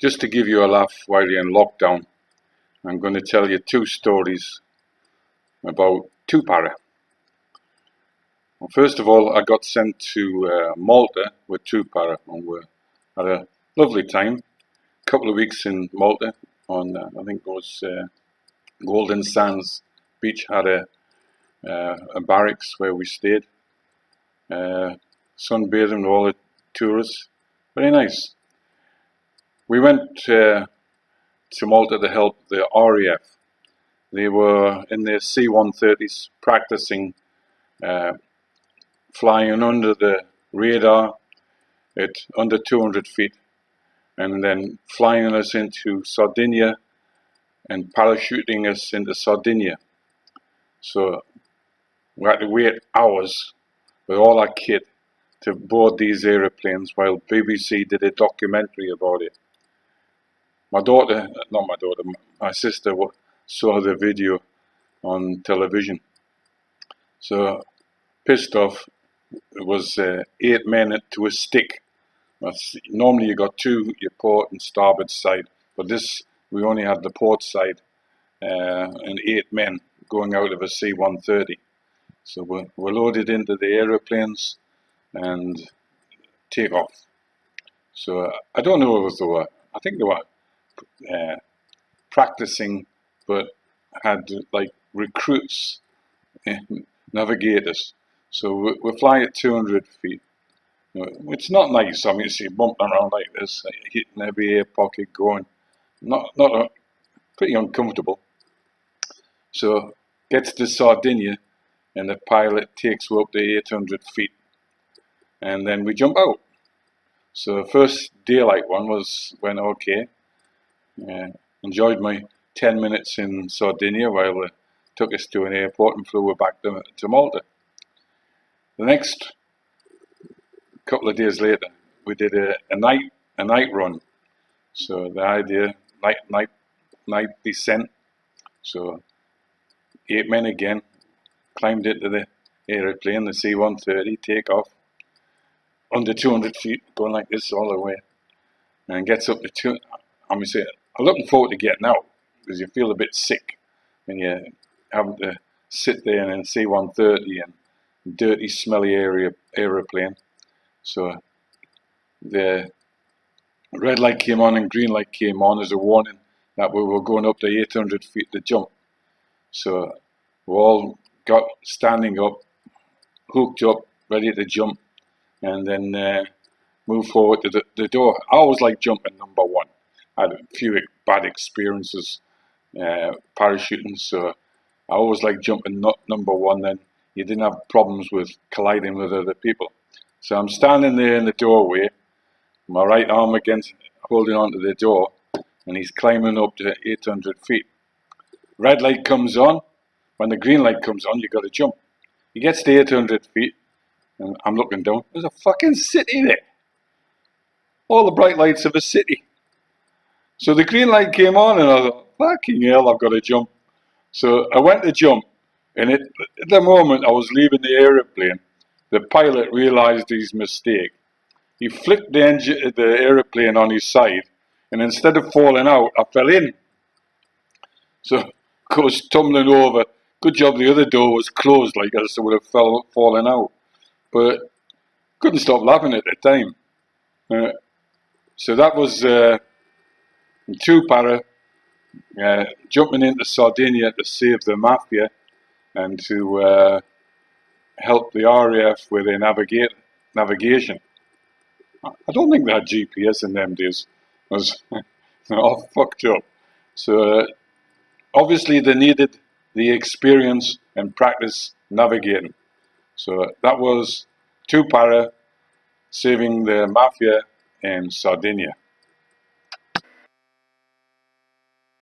Just to give you a laugh while you're in lockdown, I'm going to tell you two stories about two para. Well, first of all, I got sent to Malta with two para, and we had a lovely time. A couple of weeks in Malta on, I think it was Golden Sands Beach, had a barracks where we stayed, sunbathing with all the tourists. Very nice. We went to Malta to help the RAF. They were in their C-130s practicing flying under the radar at under 200 feet and then flying us into Sardinia and parachuting us into Sardinia. So we had to wait hours with all our kit to board these aeroplanes while BBC did a documentary about it. My sister saw the video on television. So pissed off. It was 8 men to a stick. Normally you got two, your port and starboard side, but this we only had the port side and 8 men going out of a C-130. So we're loaded into the aeroplanes and take off. So I don't know if they were, I think they were practicing, but had like recruits, navigators. So we're flying at 200 feet. It's not nice. I mean, you see bumping around like this, hitting every air pocket, going, pretty uncomfortable. So gets to Sardinia, and the pilot takes you up to 800 feet, and then we jump out. So the first daylight one went okay. Enjoyed my 10 minutes in Sardinia while they took us to an airport and flew back to Malta. The next couple of days later, we did a night run. So the idea, night descent. So 8 men again climbed into the aeroplane, the C-130, take off under 200 feet, going like this all the way, and gets up to 2. I'm looking forward to getting out because you feel a bit sick when you have to sit there in a C-130 and dirty, smelly aeroplane. So the red light came on and green light came on as a warning that we were going up to 800 feet to jump. So we all got standing up, hooked up, ready to jump, and then move forward to the door. I always like jumping number one. I had a few bad experiences parachuting, so I always like jumping number one. Then you didn't have problems with colliding with other people. So I'm standing there in the doorway, my right arm holding onto the door, and he's climbing up to 800 feet. Red light comes on. When the green light comes on, you got to jump. He gets to 800 feet, and I'm looking down. There's a fucking city there. All the bright lights of a city. So the green light came on, and I thought, fucking hell, I've got to jump. So I went to jump, and at the moment I was leaving the aeroplane, the pilot realized his mistake. He flicked the aeroplane on his side, and instead of falling out, I fell in. So goes tumbling over. Good job the other door was closed, like else I would have fallen out. But couldn't stop laughing at the time. So that was two para, jumping into Sardinia to save the mafia and to help the RAF with their navigation. I don't think they had GPS in them days. It was all fucked up. So obviously they needed the experience and practice navigating. So that was two para saving the mafia in Sardinia.